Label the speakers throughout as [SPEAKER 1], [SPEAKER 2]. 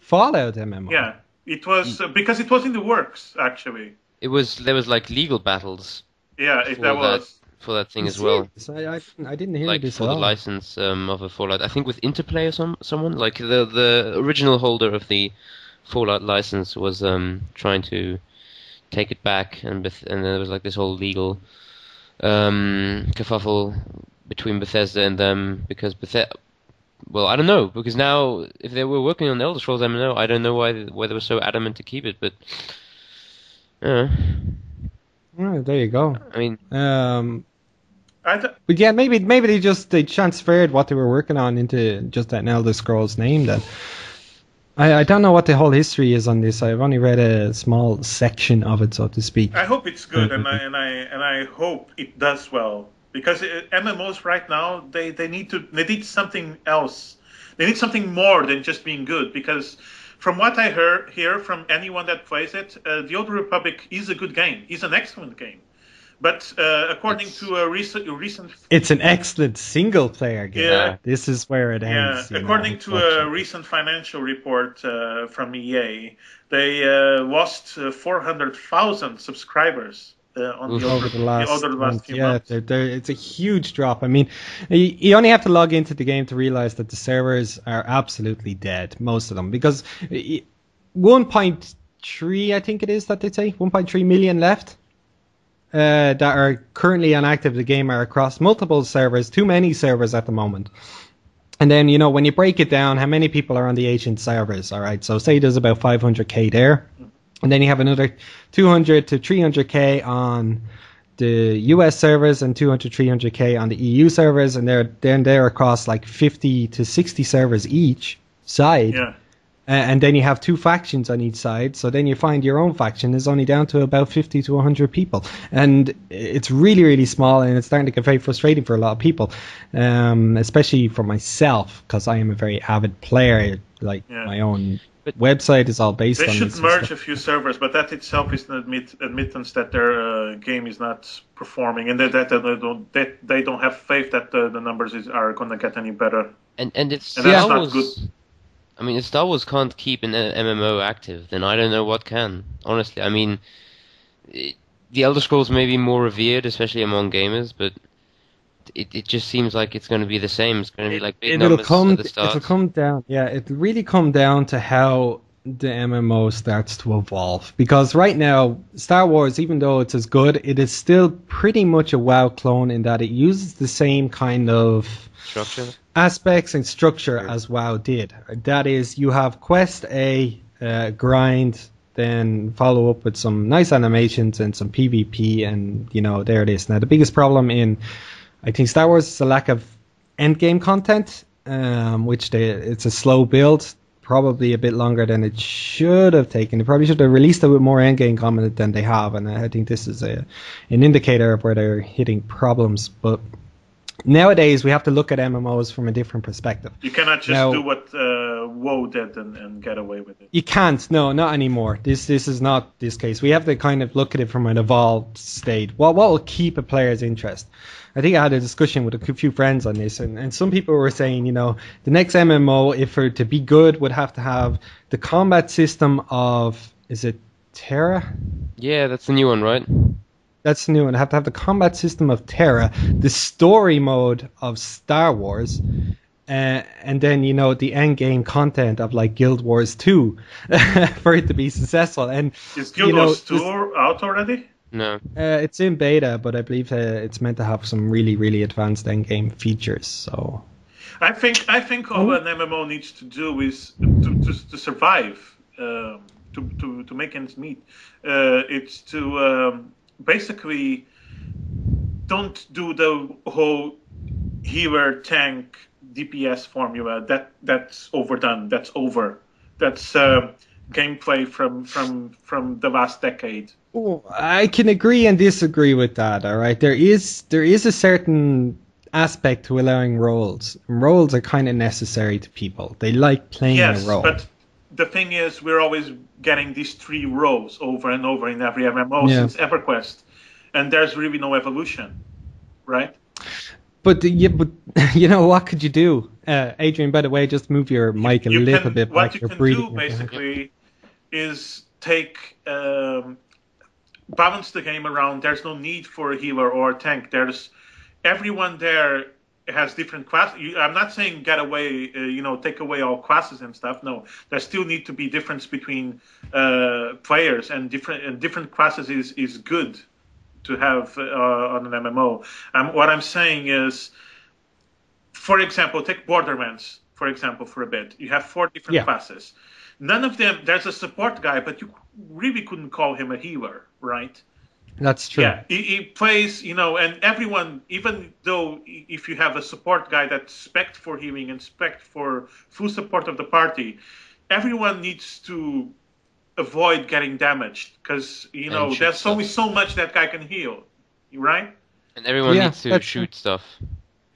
[SPEAKER 1] Fallout MMO.
[SPEAKER 2] Yeah, it was because it was in the works actually.
[SPEAKER 3] There was like legal battles
[SPEAKER 2] Yeah,
[SPEAKER 3] for that thing as well.
[SPEAKER 1] I didn't hear
[SPEAKER 3] Like
[SPEAKER 1] this
[SPEAKER 3] for
[SPEAKER 1] at
[SPEAKER 3] the
[SPEAKER 1] all.
[SPEAKER 3] license of a Fallout. I think with Interplay or someone like the original holder of the Fallout license was trying to take it back, and there was like this whole legal kerfuffle between Bethesda and them because Bethesda. Well, I don't know, because now if they were working on Elder Scrolls MMO, I don't know why they were so adamant to keep it, but
[SPEAKER 1] Oh, there you go.
[SPEAKER 3] I mean,
[SPEAKER 1] but yeah, maybe they transferred what they were working on into just an Elder Scrolls name. Then I don't know what the whole history is on this. I've only read a small section of it, so to speak.
[SPEAKER 2] I hope it's good, and I hope it does well. Because MMOs right now, they need something else. They need something more than just being good. Because from what I hear from anyone that plays it, the Old Republic is a good game. It's an excellent game. But according to a recent...
[SPEAKER 1] It's an excellent single-player game.
[SPEAKER 2] Yeah.
[SPEAKER 1] This is where it ends.
[SPEAKER 2] Yeah, according to a recent financial report from EA, they lost 400,000 subscribers.
[SPEAKER 1] Over the last few months. It's a huge drop. I mean, you only have to log into the game to realize that the servers are absolutely dead, most of them, because 1.3, I think it is that they say, 1.3 million left that are currently inactive. The game are across multiple servers, too many servers at the moment. And then, when you break it down, how many people are on the ancient servers, all right? So say there's about 500k there. And then you have another 200 to 300k on the US servers and 200 300k on the EU servers, and they're across like 50 to 60 servers each side.
[SPEAKER 2] Yeah.
[SPEAKER 1] And then you have two factions on each side, so then you find your own faction is only down to about 50 to 100 people. And it's really, really small, and it's starting to get very frustrating for a lot of people, especially for myself, because I am a very avid player, my own... website is all based on.
[SPEAKER 2] They should merge a few servers, but that itself is an admittance that their game is not performing, and that they don't have faith that the numbers are going to get any better.
[SPEAKER 3] And if
[SPEAKER 2] Star Wars, good.
[SPEAKER 3] I mean, if Star Wars can't keep an MMO active, then I don't know what can. Honestly, I mean, the Elder Scrolls may be more revered, especially among gamers, but it just seems like it's going to be the same. It's going to be like big numbers at the start.
[SPEAKER 1] It'll come down. Yeah, it'll really come down to how the MMO starts to evolve. Because right now, Star Wars, even though it's as good, it is still pretty much a WoW clone in that it uses the same kind of
[SPEAKER 3] structure,
[SPEAKER 1] aspects and structure as WoW did. That is, you have quest A, grind, then follow up with some nice animations and some PvP, and there it is. Now the biggest problem in I think Star Wars is a lack of endgame content, which it's a slow build, probably a bit longer than it should have taken. They probably should have released it with more endgame content than they have, and I think this is an indicator of where they're hitting problems. But nowadays, we have to look at MMOs from a different perspective.
[SPEAKER 2] You cannot just do what WoW did and get away with it.
[SPEAKER 1] You can't. No, not anymore. This is not this case. We have to kind of look at it from an evolved state. What will keep a player's interest? I think I had a discussion with a few friends on this, and some people were saying, the next MMO, if for it to be good, would have to have the combat system of, is it Terra?
[SPEAKER 3] Yeah, that's the new one, right?
[SPEAKER 1] That's the new one. Have to have the combat system of Terra, the story mode of Star Wars, and then the end game content of like Guild Wars 2 for it to be successful. And
[SPEAKER 2] is Guild Wars 2 out already?
[SPEAKER 3] No.
[SPEAKER 1] It's in beta, but I believe it's meant to have some really, really advanced end game features. So
[SPEAKER 2] I think all an MMO needs to do is to survive, to make ends meet. It's to basically don't do the whole healer tank DPS formula. That's overdone. That's over. That's gameplay from the last decade.
[SPEAKER 1] Oh, I can agree and disagree with that. All right, there is a certain aspect to allowing roles. Roles are kind of necessary to people. They like playing a role.
[SPEAKER 2] But the thing is, we're always getting these 3 roles over and over in every MMO since EverQuest, and there's really no evolution, right?
[SPEAKER 1] But you know, what could you do? Adrian, by the way, just move your mic a little bit
[SPEAKER 2] What
[SPEAKER 1] back.
[SPEAKER 2] you
[SPEAKER 1] You're
[SPEAKER 2] can
[SPEAKER 1] breathing.
[SPEAKER 2] do basically is take balance the game around. There's no need for a healer or a tank. There's everyone there has different classes. I'm not saying get away, take away all classes and stuff. No, there still need to be difference between players, and different classes is good to have on an MMO. What I'm saying is, for example, take Borderlands, for example, for a bit. You have 4 different classes. None of them, there's a support guy, but you really couldn't call him a healer, right?
[SPEAKER 1] That's true.
[SPEAKER 2] Yeah, he plays, and everyone, even though if you have a support guy that's spec'd for healing and spec'd for full support of the party, everyone needs to avoid getting damaged, because, there's only so much that guy can heal, right?
[SPEAKER 3] And everyone needs to shoot stuff.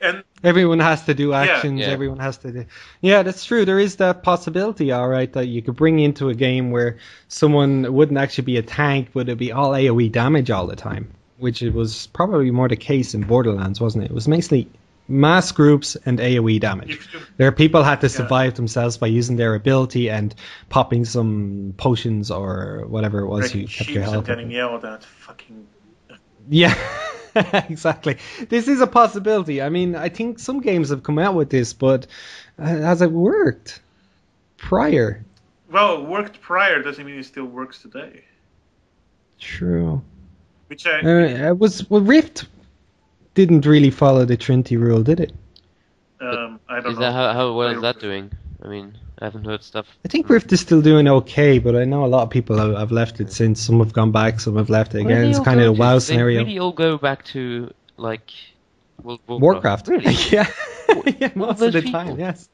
[SPEAKER 2] And
[SPEAKER 1] everyone has to do actions.
[SPEAKER 3] Yeah.
[SPEAKER 1] Everyone has to do. Yeah, that's true. There is that possibility, all right, that you could bring into a game where someone wouldn't actually be a tank, but it'd be all AoE damage all the time, which it was probably more the case in Borderlands, wasn't it? It was mostly mass groups and AoE damage. There, people had to survive themselves by using their ability and popping some potions or whatever it was. You kept your health.
[SPEAKER 2] And getting yelled at, fucking.
[SPEAKER 1] Yeah. Exactly. This is a possibility. I mean, I think some games have come out with this, but has it worked prior?
[SPEAKER 2] Well, it worked prior doesn't mean it still works today.
[SPEAKER 1] True.
[SPEAKER 2] Which
[SPEAKER 1] Rift didn't really follow the Trinity rule, did it?
[SPEAKER 2] I don't know.
[SPEAKER 3] Is that how well is that doing? I mean, I haven't heard stuff.
[SPEAKER 1] I think Rift is still doing okay, but I know a lot of people have left it since. Some have gone back, some have left it again. It's kind of a WoW scenario.
[SPEAKER 3] They really all go back to, like,
[SPEAKER 1] Warcraft.
[SPEAKER 3] Really?
[SPEAKER 1] Yeah. Yeah, most of the time, yes.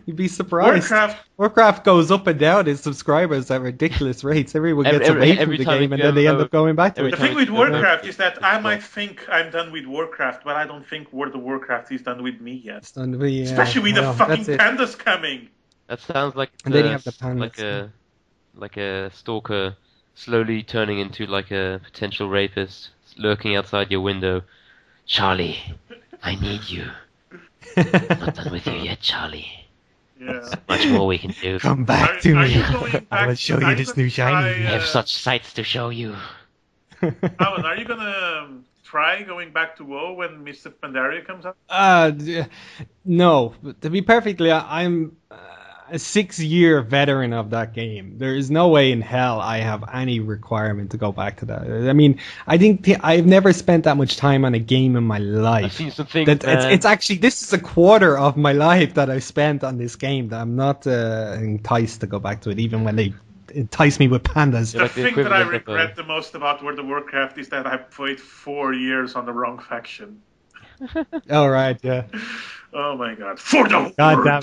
[SPEAKER 1] You'd be surprised. Warcraft goes up and down in subscribers at ridiculous rates. Everyone gets away from the game and then they end up going back to it.
[SPEAKER 2] The thing with Warcraft is that I might think I'm done with Warcraft, but I don't think World of Warcraft is done with me yet.
[SPEAKER 1] It's done with me, yeah.
[SPEAKER 2] Especially with the fucking pandas coming.
[SPEAKER 3] That sounds like like a stalker slowly turning into like a potential rapist, lurking outside your window. Charlie, I need you. I'm not done with you yet, Charlie.
[SPEAKER 2] Yeah.
[SPEAKER 3] There's much more we can do.
[SPEAKER 1] Come back to me. I will show you this new shiny.
[SPEAKER 3] I have such sights to show you.
[SPEAKER 2] Allan, are you gonna try going back to WoW when Mists of Pandaria comes up?
[SPEAKER 1] No. To be perfectly, I'm a 6-year veteran of that game. There is no way in hell I have any requirement to go back to that. I mean, I think I've never spent that much time on a game in my life.
[SPEAKER 3] I've seen some things,
[SPEAKER 1] it's actually, this is a quarter of my life that I spent on this game that I'm not enticed to go back to it, even when they entice me with pandas.
[SPEAKER 2] The thing that I regret the most about World of Warcraft is that I played 4 years on the wrong faction.
[SPEAKER 1] All right, yeah.
[SPEAKER 2] Oh my god. For the
[SPEAKER 1] God
[SPEAKER 2] Horde!
[SPEAKER 1] damn.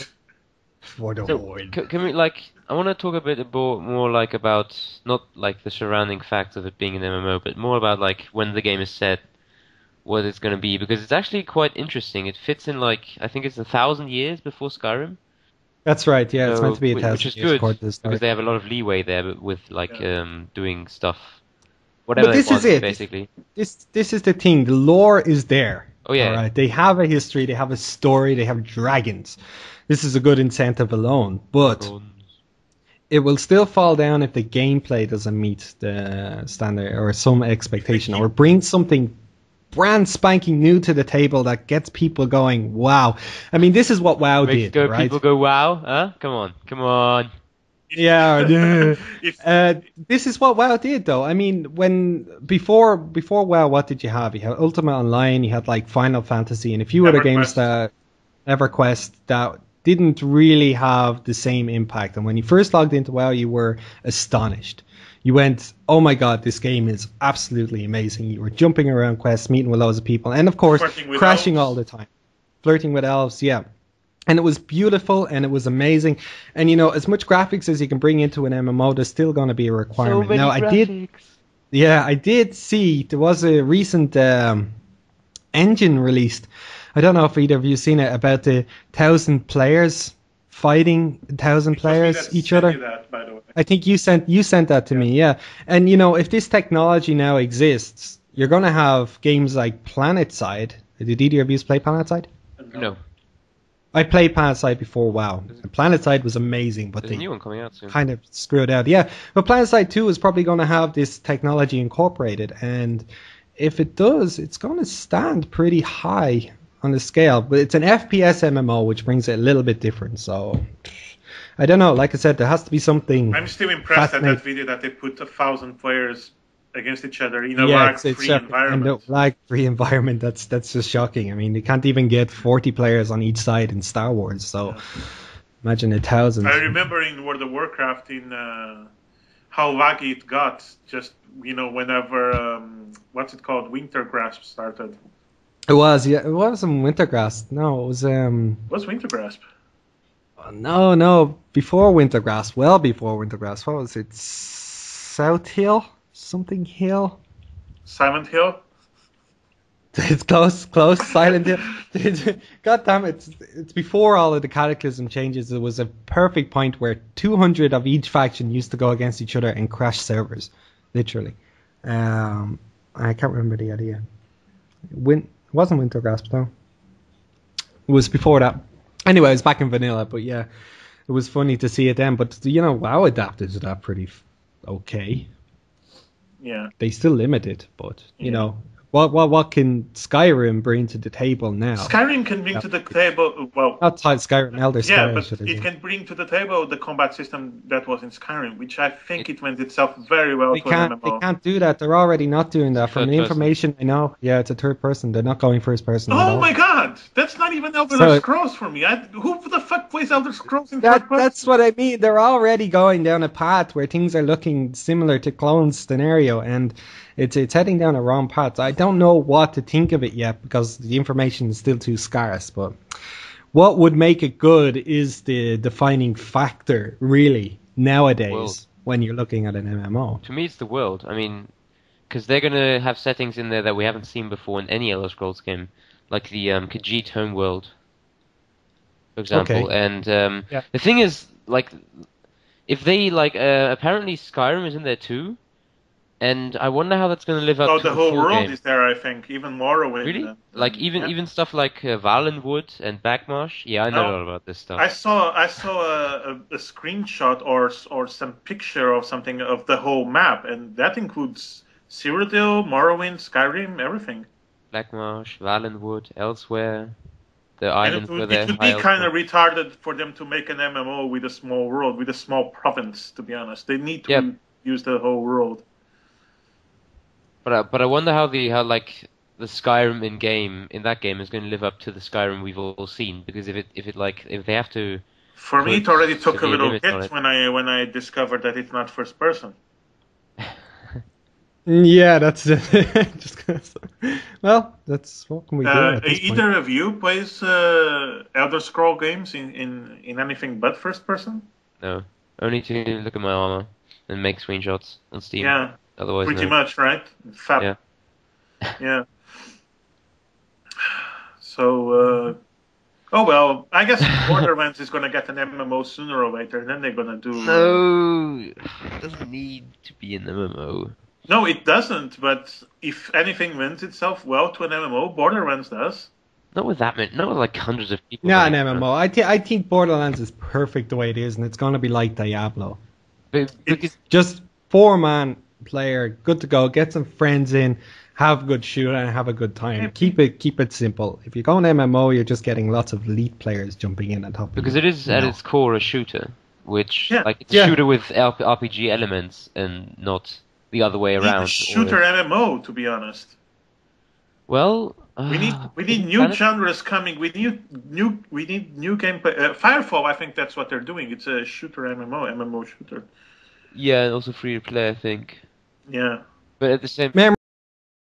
[SPEAKER 1] For the Horde.
[SPEAKER 3] Can we, I want to talk a bit more about, not like the surrounding facts of it being an MMO, but more about like when the game is set, what it's going to be, because it's actually quite interesting. It fits in I think it's 1,000 years before Skyrim.
[SPEAKER 1] That's right, yeah, it's meant to be 1,000
[SPEAKER 3] which is
[SPEAKER 1] years
[SPEAKER 3] good, because they have a lot of leeway there with doing stuff. Whatever
[SPEAKER 1] but this is it.
[SPEAKER 3] Basically.
[SPEAKER 1] This is the thing. The lore is there.
[SPEAKER 3] Oh yeah.
[SPEAKER 1] All right. They have a history. They have a story. They have dragons. This is a good incentive alone, but it will still fall down if the gameplay doesn't meet the standard or some expectation, or bring something brand spanking new to the table that gets people going, wow. I mean, this is what WoW did, right?
[SPEAKER 3] People go, wow? Huh? Come on.
[SPEAKER 1] Yeah. This is what WoW did, though. I mean, before WoW, what did you have? You had Ultimate Online, you had like Final Fantasy, and a few other games that EverQuest that didn't really have the same impact. And when you first logged into WoW, you were astonished. You went, oh my god, this game is absolutely amazing. You were jumping around quests, meeting with loads of people, and of course, crashing all the time. Flirting with elves, yeah. And it was beautiful, and it was amazing. And, as much graphics as you can bring into an MMO, there's still going to be a requirement.
[SPEAKER 3] So many graphics.
[SPEAKER 1] I did see, there was a recent engine released. I don't know if either of you seen it, about the 1,000 players fighting 1,000 players each other.
[SPEAKER 2] That, by the way.
[SPEAKER 1] I think you sent that to me, yeah. And if this technology now exists, you're going to have games like PlanetSide Did either of you play PlanetSide?
[SPEAKER 3] No.
[SPEAKER 1] I played PlanetSide before WoW. And PlanetSide was amazing, but
[SPEAKER 3] There's
[SPEAKER 1] they
[SPEAKER 3] a new one coming out soon.
[SPEAKER 1] kind of screwed out. Yeah, but PlanetSide 2 is probably going to have this technology incorporated, and if it does, it's going to stand pretty high on the scale. But it's an FPS MMO, which brings it a little bit different. So I don't know. Like I said, there has to be something.
[SPEAKER 2] I'm still impressed at that video that they put 1,000 players against each other in a lag-free environment.
[SPEAKER 1] And a lag-free environment, that's just shocking. I mean, you can't even get 40 players on each side in Star Wars, so imagine 1,000.
[SPEAKER 2] I remember in World of Warcraft in how laggy it got, just, whenever, what's it called, Wintergrasp started.
[SPEAKER 1] It was, yeah, it wasn't Wintergrasp. No, it was...
[SPEAKER 2] What's Wintergrasp?
[SPEAKER 1] No, before Wintergrasp, well before Wintergrasp. What was it? South Hill? Something Hill?
[SPEAKER 2] Silent Hill?
[SPEAKER 1] It's close. Silent Hill. God damn it. It's before all of the Cataclysm changes. It was a perfect point where 200 of each faction used to go against each other and crash servers. Literally. I can't remember the idea. It wasn't Wintergrasp, though. It was before that. Anyway, it was back in vanilla, but yeah. It was funny to see it then. But, WoW adapted to that pretty okay.
[SPEAKER 2] Yeah.
[SPEAKER 1] They still limit it, but what can Skyrim bring to the table now?
[SPEAKER 2] Skyrim can bring to the table, well,
[SPEAKER 1] outside Skyrim, Elder Scrolls.
[SPEAKER 2] Yeah, but it can bring to the table the combat system that was in Skyrim, which I think it lends itself very well to an MMO.
[SPEAKER 1] They can't do that. They're already not doing that. From the information I know, yeah, it's a third person. They're not going first person.
[SPEAKER 2] Oh my god, that's not even Elder Scrolls for me. Who the fuck plays Elder Scrolls in third person?
[SPEAKER 1] That's what I mean. They're already going down a path where things are looking similar to clone scenario, and it's heading down a wrong path. I don't know what to think of it yet because the information is still too scarce. But what would make it good is the defining factor, really, nowadays when you're looking at an MMO.
[SPEAKER 3] To me, it's the world. I mean, because they're going to have settings in there that we haven't seen before in any Elder Scrolls game, like the Khajiit homeworld, for example.
[SPEAKER 1] Okay.
[SPEAKER 3] And the thing is, like, if they apparently Skyrim is in there too. And I wonder how that's going to live up to
[SPEAKER 2] the whole world
[SPEAKER 3] game.
[SPEAKER 2] is there, I think. Even Morrowind.
[SPEAKER 3] Really? Even stuff like Valenwood and Backmarsh? Yeah, I know a lot about this stuff.
[SPEAKER 2] I saw a screenshot or some picture of something of the whole map, and that includes Cyrodiil, Morrowind, Skyrim, everything.
[SPEAKER 3] Backmarsh, Valenwood, elsewhere. The islands where
[SPEAKER 2] it would be kind of retarded for them to make an MMO with a small world, with a small province, to be honest. They need to use the whole world.
[SPEAKER 3] But I wonder how the Skyrim in that game is going to live up to the Skyrim we've all seen, because if they have to.
[SPEAKER 2] For me, it already took a little hit when I discovered that it's not first person.
[SPEAKER 1] Yeah, that's just well, that's what can we do?
[SPEAKER 2] Either of you plays Elder Scroll games in anything but first person?
[SPEAKER 3] No, only to look at my armor and make screenshots on Steam.
[SPEAKER 2] Yeah.
[SPEAKER 3] Otherwise,
[SPEAKER 2] pretty much, right? Fab.
[SPEAKER 3] Yeah.
[SPEAKER 2] Yeah. So, well, I guess Borderlands is going to get an MMO sooner or later, and then they're going to do...
[SPEAKER 3] No, it doesn't need to be an MMO.
[SPEAKER 2] No, it doesn't, but if anything lends itself well to an MMO, Borderlands does.
[SPEAKER 3] Not with that many, not with like hundreds of people.
[SPEAKER 1] Not an MMO. I think Borderlands is perfect the way it is, and it's going to be like Diablo.
[SPEAKER 3] Because
[SPEAKER 1] just 4-man player, good to go, get some friends in, have a good shoot and have a good time. Keep it simple. If you go on MMO, you're just getting lots of elite players jumping in on top.
[SPEAKER 3] Because it is at its core a shooter, which it's a shooter with RPG elements and not the other way around.
[SPEAKER 2] It's a shooter MMO, to be honest.
[SPEAKER 3] Well,
[SPEAKER 2] we need new genres coming. We need new gameplay. Firefall, I think that's what they're doing. It's a shooter MMO shooter.
[SPEAKER 3] Yeah, and also free to play, I think.
[SPEAKER 2] Yeah.
[SPEAKER 3] But at the same time,